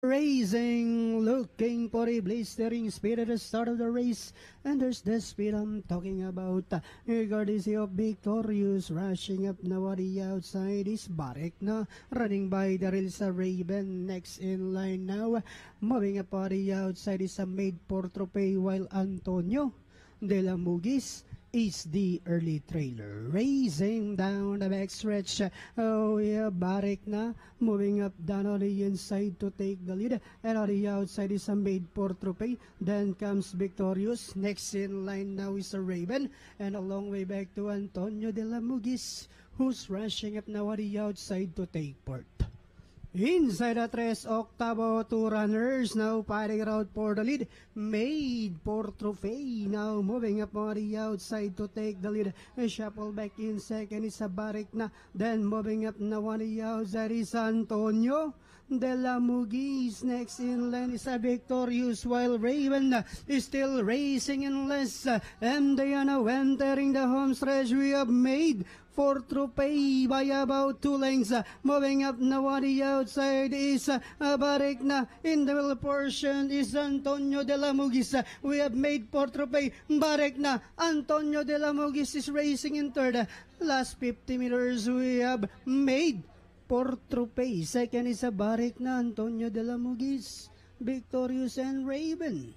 Racing, looking for a blistering speed at the start of the race, and there's the speed I'm talking about. Courtesy of Victorious, rushing up now at the outside is Barek na, running by the rails Raven, next in line now. Moving up at the outside is a Made for Trophy, while Antonio de la Mugis is the early trailer. Racing down the backstretch. Oh yeah, Barek na moving up down on the inside to take the lead. And on the outside is a Made for Trophy. Then comes Victorious. Next in line now is a Raven. And a long way back to Antonio de la Mugis, who's rushing up now on the outside to take part. Inside the tres octavo, two runners now fighting around for the lead. Made for Trophy now moving up on the outside to take the lead. Shuffle back in second is a Barek na. Then moving up now on the outside is Antonio de la Mugis. Next in line is a Victorious, while Raven is still racing in less. And they are now entering the home stretch. We have Made for Trophy by about 2 lengths. Moving up now on the outside is Barek na. In the middle portion is Antonio de la Mugis. We have Made for Trophy, Barek na. Antonio de la Mugis is racing in third. Last 50 meters we have Made for Trophy. Second is Barek na, Antonio de la Mugis, Victorious and Raven.